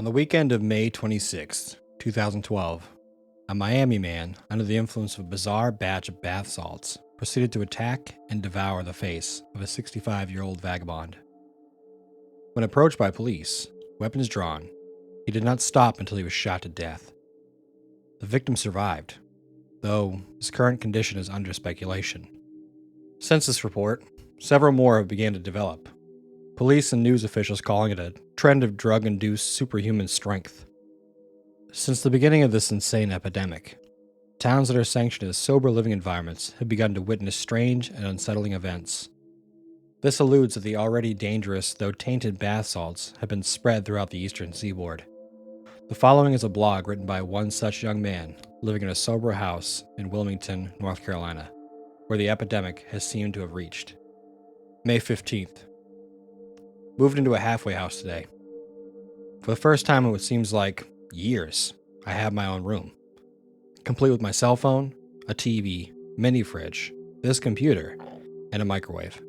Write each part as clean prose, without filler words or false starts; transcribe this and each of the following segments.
On the weekend of May 26, 2012, a Miami man, under the influence of a bizarre batch of bath salts, proceeded to attack and devour the face of a 65-year-old vagabond. When approached by police, weapons drawn, he did not stop until he was shot to death. The victim survived, though his current condition is under speculation. Since this report, several more have begun to develop, police and news officials calling it a trend of drug-induced superhuman strength. Since the beginning of this insane epidemic, towns that are sanctioned as sober living environments have begun to witness strange and unsettling events. This alludes that the already dangerous, though tainted bath salts have been spread throughout the eastern seaboard. The following is a blog written by one such young man living in a sober house in Wilmington, North Carolina, where the epidemic has seemed to have reached. May 15th. Moved into a halfway house today. For the first time in what seems like years, I have my own room, complete with my cell phone, a TV, mini fridge, this computer, and a microwave.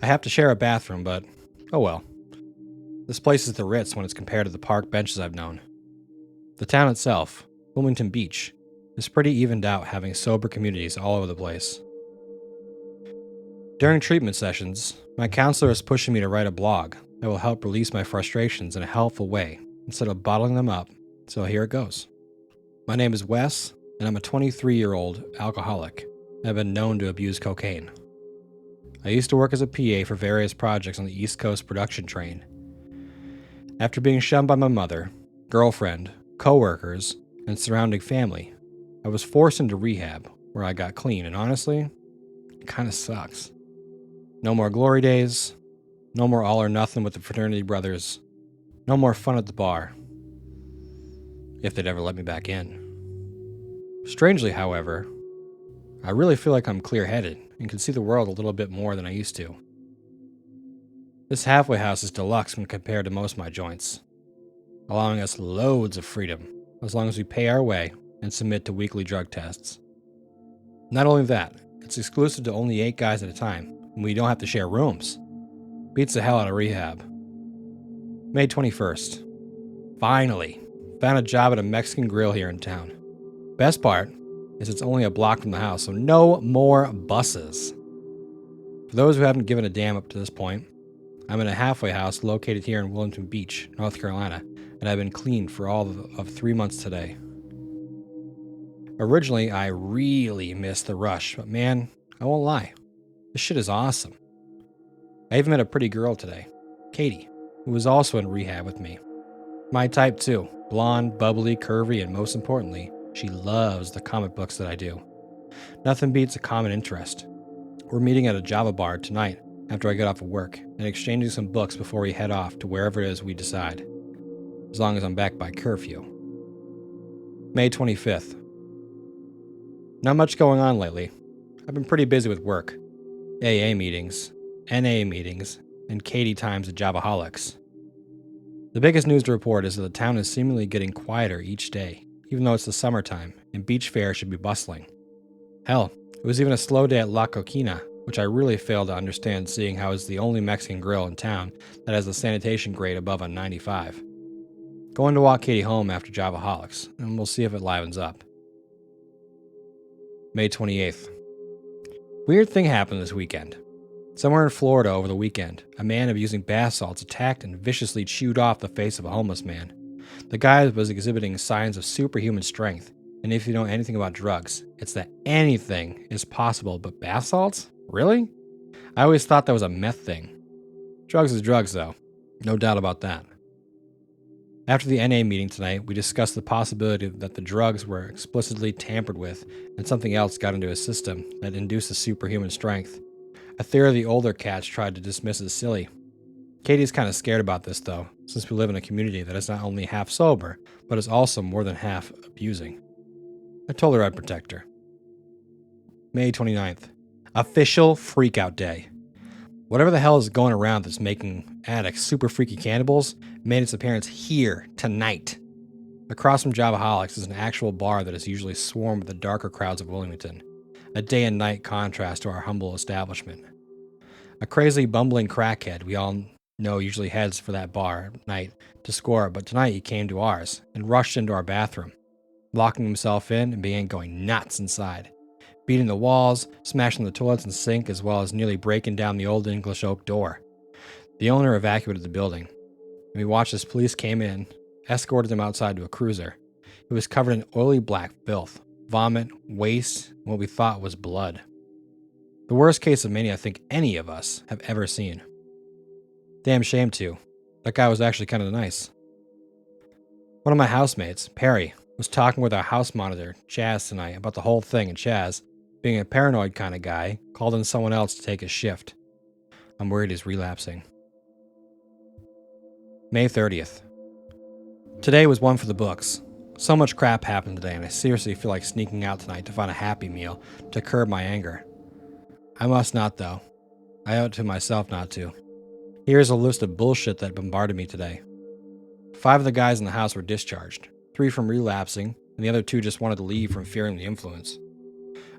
I have to share a bathroom, but oh well. This place is the Ritz when it's compared to the park benches I've known. The town itself, Wilmington Beach, is pretty evened out, having sober communities all over the place. During treatment sessions, my counselor is pushing me to write a blog that will help release my frustrations in a helpful way instead of bottling them up, so here it goes. My name is Wes, and I'm a 23-year-old alcoholic and have been known to abuse cocaine. I used to work as a PA for various projects on the East Coast production train. After being shunned by my mother, girlfriend, co-workers, and surrounding family, I was forced into rehab, where I got clean, and honestly, it kinda sucks. No more glory days, no more all or nothing with the fraternity brothers, no more fun at the bar, if they'd ever let me back in. Strangely, however, I really feel like I'm clear-headed and can see the world a little bit more than I used to. This halfway house is deluxe when compared to most of my joints, allowing us loads of freedom as long as we pay our way and submit to weekly drug tests. Not only that, it's exclusive to only 8 guys at a time, and we don't have to share rooms. Beats the hell out of rehab. May 21st. Finally, found a job at a Mexican grill here in town. Best part is it's only a block from the house, so no more buses. For those who haven't given a damn up to this point, I'm in a halfway house located here in Wilmington Beach, North Carolina, and I've been clean for all of 3 months today. Originally, I really missed the rush, but man, I won't lie. This shit is awesome. I even met a pretty girl today, Katie, who was also in rehab with me. My type too, blonde, bubbly, curvy, and most importantly, she loves the comic books that I do. Nothing beats a common interest. We're meeting at a Java bar tonight after I get off of work and exchanging some books before we head off to wherever it is we decide, as long as I'm back by curfew. May 25th. Not much going on lately. I've been pretty busy with work, AA meetings, NA meetings, and Katie times at Javaholics. The biggest news to report is that the town is seemingly getting quieter each day, even though it's the summertime and beach fair should be bustling. Hell, it was even a slow day at La Coquina, which I really fail to understand, seeing how it's the only Mexican grill in town that has a sanitation grade above a 95. Going to walk Katie home after Javaholics, and we'll see if it livens up. May 28th. Weird thing happened this weekend. Somewhere in Florida over the weekend, a man abusing bath salts attacked and viciously chewed off the face of a homeless man. The guy was exhibiting signs of superhuman strength, and if you know anything about drugs, it's that anything is possible, but bath salts? Really? I always thought that was a meth thing. Drugs is drugs, though. No doubt about that. After the NA meeting tonight, we discussed the possibility that the drugs were explicitly tampered with and something else got into his system that induced the superhuman strength. A theory the older cats tried to dismiss as silly. Katie's kind of scared about this, though, since we live in a community that is not only half sober, but is also more than half abusing. I told her I'd protect her. May 29th. Official Freakout Day. Whatever the hell is going around that's making addicts super freaky cannibals made its appearance here tonight. Across from Javaholics is an actual bar that is usually swarmed with the darker crowds of Wilmington, a day and night contrast to our humble establishment. A crazy bumbling crackhead we all No usually heads for that bar at night to score, but tonight he came to ours and rushed into our bathroom, locking himself in and began going nuts inside, beating the walls, smashing the toilets and sink, as well as nearly breaking down the old English oak door. The owner evacuated the building, and we watched as police came in, escorted him outside to a cruiser. He was covered in oily black filth, vomit, waste, and what we thought was blood. The worst case of mania I think any of us have ever seen. Damn shame too. That guy was actually kind of nice. One of my housemates, Perry, was talking with our house monitor, Chaz, tonight about the whole thing, and Chaz, being a paranoid kind of guy, called in someone else to take his shift. I'm worried he's relapsing. May 30th. Today was one for the books. So much crap happened today, and I seriously feel like sneaking out tonight to find a Happy Meal to curb my anger. I must not, though. I owe it to myself not to. Here's a list of bullshit that bombarded me today. 5 of the guys in the house were discharged, 3 from relapsing, and the other 2 just wanted to leave from fearing the influence.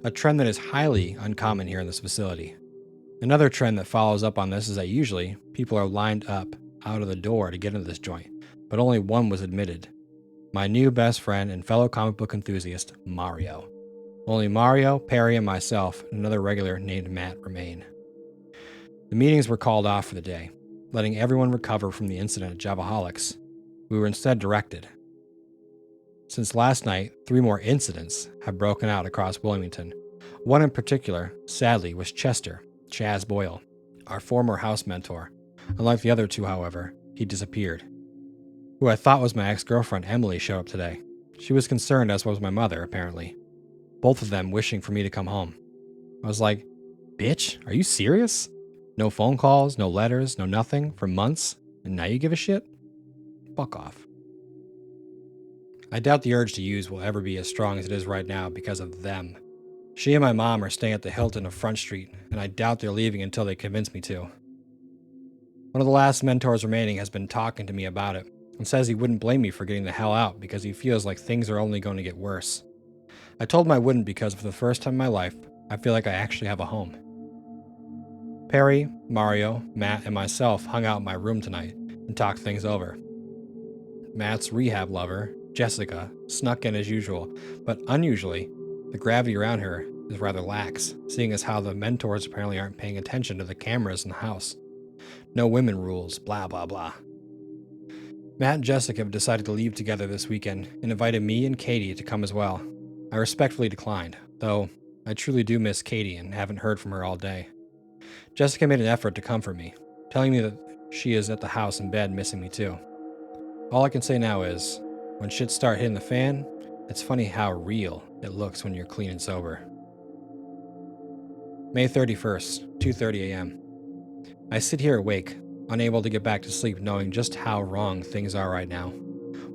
A trend that is highly uncommon here in this facility. Another trend that follows up on this is that usually people are lined up out of the door to get into this joint, but only one was admitted. My new best friend and fellow comic book enthusiast, Mario. Only Mario, Perry, and myself, and another regular named Matt remain. The meetings were called off for the day, letting everyone recover from the incident at Javaholics. We were instead directed. Since last night, 3 more incidents have broken out across Wilmington. One in particular, sadly, was Chester, Chaz Boyle, our former house mentor. Unlike the other 2, however, he disappeared. Who I thought was my ex-girlfriend, Emily, showed up today. She was concerned, as was my mother, apparently. Both of them wishing for me to come home. I was like, bitch, are you serious? No phone calls, no letters, no nothing, for months, and now you give a shit? Fuck off. I doubt the urge to use will ever be as strong as it is right now because of them. She and my mom are staying at the Hilton of Front Street, and I doubt they're leaving until they convince me to. One of the last mentors remaining has been talking to me about it, and says he wouldn't blame me for getting the hell out because he feels like things are only going to get worse. I told him I wouldn't because for the first time in my life, I feel like I actually have a home. Perry, Mario, Matt, and myself hung out in my room tonight and talked things over. Matt's rehab lover, Jessica, snuck in as usual, but unusually, the gravity around her is rather lax, seeing as how the mentors apparently aren't paying attention to the cameras in the house. No women rules, blah blah blah. Matt and Jessica have decided to leave together this weekend and invited me and Katie to come as well. I respectfully declined, though I truly do miss Katie and haven't heard from her all day. Jessica made an effort to comfort me, telling me that she is at the house in bed missing me too. All I can say now is, when shit start hitting the fan, it's funny how real it looks when you're clean and sober. May 31st, 2:30 a.m. I sit here awake, unable to get back to sleep knowing just how wrong things are right now.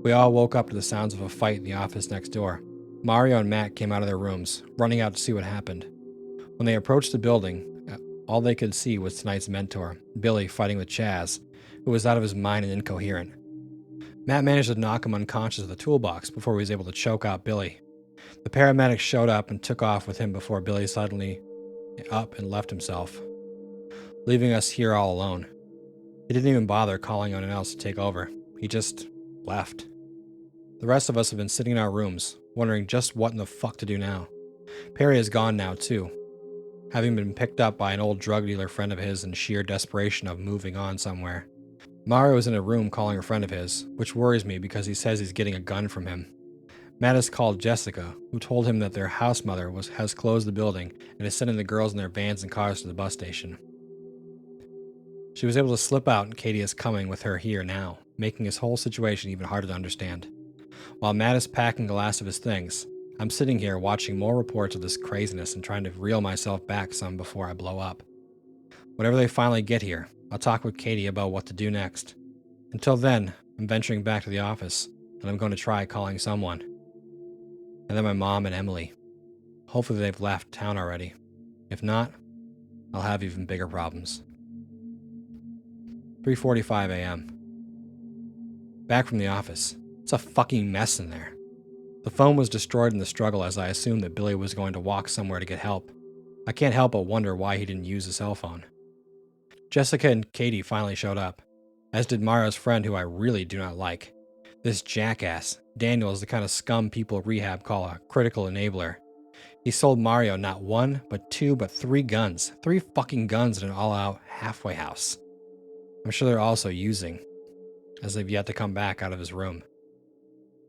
We all woke up to the sounds of a fight in the office next door. Mario and Matt came out of their rooms, running out to see what happened. When they approached the building, all they could see was tonight's mentor, Billy, fighting with Chaz, who was out of his mind and incoherent. Matt managed to knock him unconscious with a toolbox before he was able to choke out Billy. The paramedics showed up and took off with him before Billy suddenly up and left himself, leaving us here all alone. He didn't even bother calling anyone else to take over. He just left. The rest of us have been sitting in our rooms, wondering just what in the fuck to do now. Perry is gone now too, having been picked up by an old drug dealer friend of his in sheer desperation of moving on somewhere. Mario is in a room calling a friend of his, which worries me because he says he's getting a gun from him. Matt has called Jessica, who told him that their house mother has closed the building and is sending the girls in their vans and cars to the bus station. She was able to slip out and Katie is coming with her here now, making his whole situation even harder to understand. While Matt is packing the last of his things, I'm sitting here watching more reports of this craziness and trying to reel myself back some before I blow up. Whenever they finally get here, I'll talk with Katie about what to do next. Until then, I'm venturing back to the office, and I'm going to try calling someone. And then my mom and Emily. Hopefully they've left town already. If not, I'll have even bigger problems. 3:45 a.m. Back from the office. It's a fucking mess in there. The phone was destroyed in the struggle as I assumed that Billy was going to walk somewhere to get help. I can't help but wonder why he didn't use a cell phone. Jessica and Katie finally showed up. as did Mario's friend who I really do not like. This jackass, Daniel, is the kind of scum people at rehab call a critical enabler. He sold Mario not one, but two, but three guns. 3 fucking guns in an all-out halfway house. I'm sure they're also using, as they've yet to come back out of his room.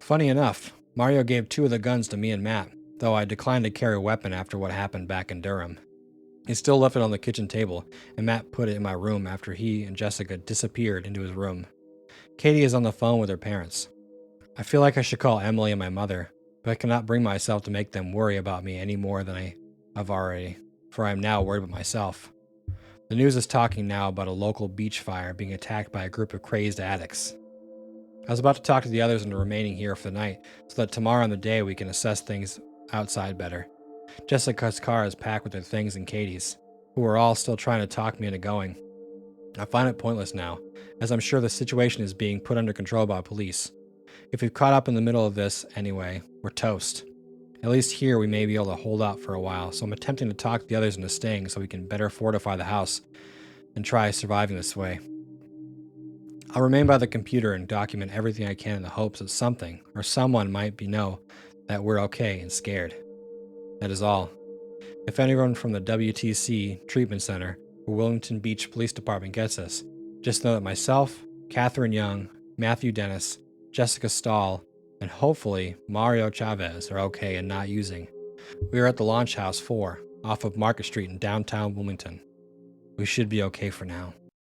Funny enough, Mario gave 2 of the guns to me and Matt, though I declined to carry a weapon after what happened back in Durham. He still left it on the kitchen table, and Matt put it in my room after he and Jessica disappeared into his room. Katie is on the phone with her parents. I feel like I should call Emily and my mother, but I cannot bring myself to make them worry about me any more than I have already, for I am now worried about myself. The news is talking now about a local beach fire being attacked by a group of crazed addicts. I was about to talk to the others into remaining here for the night, so that tomorrow on the day we can assess things outside better. Jessica's car is packed with her things and Katie's, who are all still trying to talk me into going. I find it pointless now, as I'm sure the situation is being put under control by police. If we've caught up in the middle of this anyway, we're toast. At least here we may be able to hold out for a while, so I'm attempting to talk the others into staying so we can better fortify the house and try surviving this way. I'll remain by the computer and document everything I can in the hopes that something or someone might know that we're okay and scared. That is all. If anyone from the WTC Treatment Center or Wilmington Beach Police Department gets us, just know that myself, Catherine Young, Matthew Dennis, Jessica Stahl, and hopefully Mario Chavez are okay and not using. We are at the Launch House 4, off of Market Street in downtown Wilmington. We should be okay for now.